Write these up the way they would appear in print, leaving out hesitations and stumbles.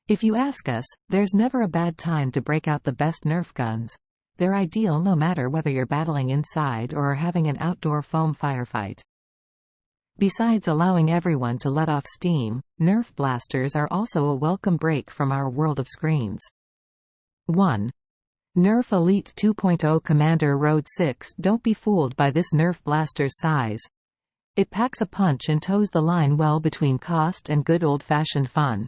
If you ask us, there's never a bad time to break out the best Nerf guns. They're ideal no matter whether you're battling inside or are having an outdoor foam firefight. Besides allowing everyone to let off steam, Nerf blasters are also a welcome break from our world of screens. 1. Nerf Elite 2.0 Commander Road 6. Don't be fooled by this Nerf blaster's size. It packs a punch and toes the line well between cost and good old-fashioned fun.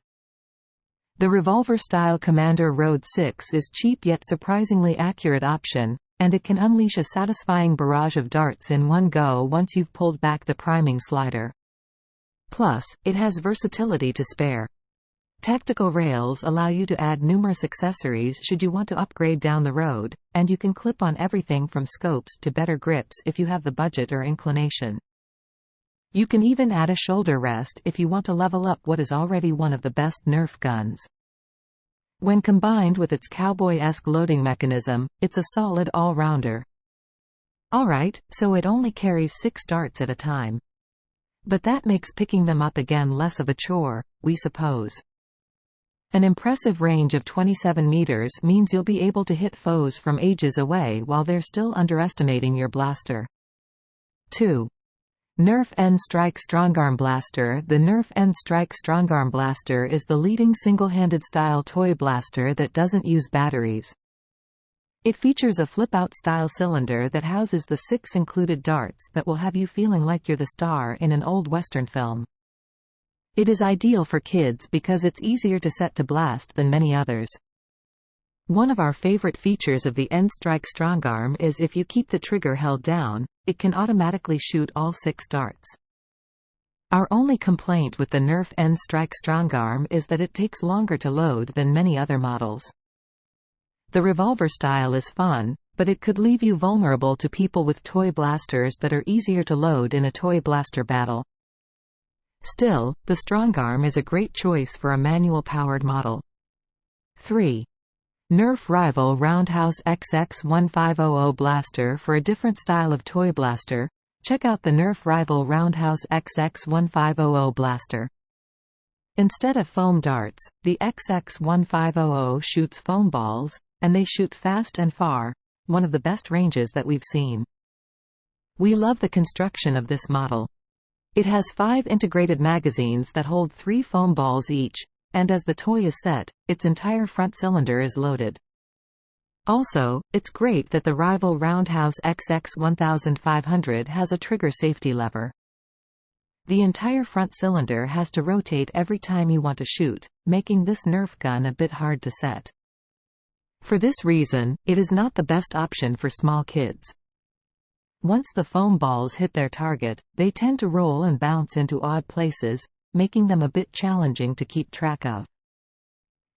The revolver-style Commander Road 6 is cheap yet surprisingly accurate option, and it can unleash a satisfying barrage of darts in one go once you've pulled back the priming slider. Plus, it has versatility to spare. Tactical rails allow you to add numerous accessories should you want to upgrade down the road, and you can clip on everything from scopes to better grips if you have the budget or inclination. You can even add a shoulder rest if you want to level up what is already one of the best Nerf guns. When combined with its cowboy-esque loading mechanism, it's a solid all-rounder. Alright, so it only carries 6 darts at a time. But that makes picking them up again less of a chore, we suppose. An impressive range of 27 meters means you'll be able to hit foes from ages away while they're still underestimating your blaster. 2. Nerf N-Strike Strongarm Blaster. The Nerf N-Strike Strongarm Blaster is the leading single-handed style toy blaster that doesn't use batteries. It features a flip-out style cylinder that houses the 6 included darts that will have you feeling like you're the star in an old western film. It is ideal for kids because it's easier to set to blast than many others. One of our favorite features of the N-Strike Strongarm is if you keep the trigger held down, it can automatically shoot all 6 darts. Our only complaint with the Nerf N-Strike Strongarm is that it takes longer to load than many other models. The revolver style is fun, but it could leave you vulnerable to people with toy blasters that are easier to load in a toy blaster battle. Still, the Strongarm is a great choice for a manual-powered model. 3. Nerf Rival Roundhouse XX1500 Blaster. For a different style of toy blaster, check out the Nerf Rival Roundhouse XX1500 Blaster. Instead of foam darts, the XX1500 shoots foam balls, and they shoot fast and far, one of the best ranges that we've seen. We love the construction of this model. It has 5 integrated magazines that hold 3 foam balls each, and as the toy is set, its entire front cylinder is loaded. Also, it's great that the Rival Roundhouse XX1500 has a trigger safety lever. The entire front cylinder has to rotate every time you want to shoot, making this Nerf gun a bit hard to set. For this reason, it is not the best option for small kids. Once the foam balls hit their target, they tend to roll and bounce into odd places, making them a bit challenging to keep track of.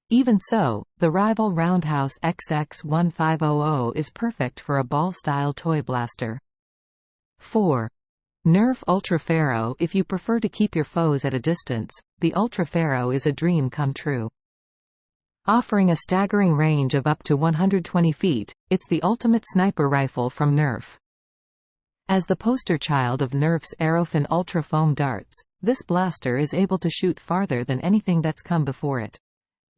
Even so, the Rival Roundhouse XX1500 is perfect for a ball-style toy blaster. 4. Nerf Ultra Pharaoh. If you prefer to keep your foes at a distance, the Ultra Pharaoh is a dream come true. Offering a staggering range of up to 120 feet, it's the ultimate sniper rifle from Nerf. As the poster child of Nerf's Aerofin Ultra Foam darts, this blaster is able to shoot farther than anything that's come before it.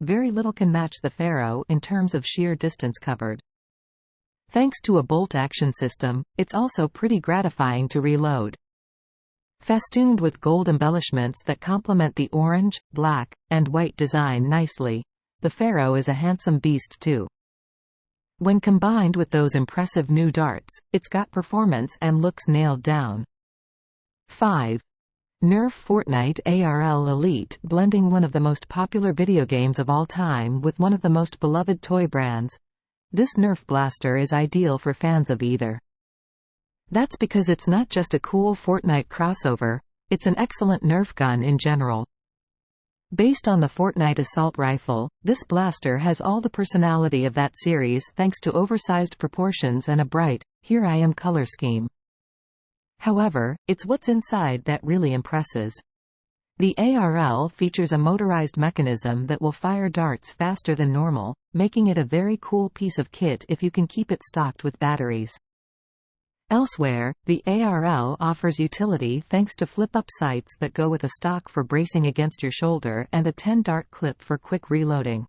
Very little can match the Pharaoh in terms of sheer distance covered. Thanks to a bolt-action system, it's also pretty gratifying to reload. Festooned with gold embellishments that complement the orange, black, and white design nicely, the Pharaoh is a handsome beast too. When combined with those impressive new darts, it's got performance and looks nailed down. 5. Nerf Fortnite ARL Elite. Blending one of the most popular video games of all time with one of the most beloved toy brands, this Nerf blaster is ideal for fans of either. That's because it's not just a cool Fortnite crossover, it's an excellent Nerf gun in general. Based on the Fortnite assault rifle, this blaster has all the personality of that series thanks to oversized proportions and a bright, "Here I am" color scheme. However, it's what's inside that really impresses. The ARL features a motorized mechanism that will fire darts faster than normal, making it a very cool piece of kit if you can keep it stocked with batteries. Elsewhere, the ARL offers utility thanks to flip-up sights that go with a stock for bracing against your shoulder and a 10-dart clip for quick reloading.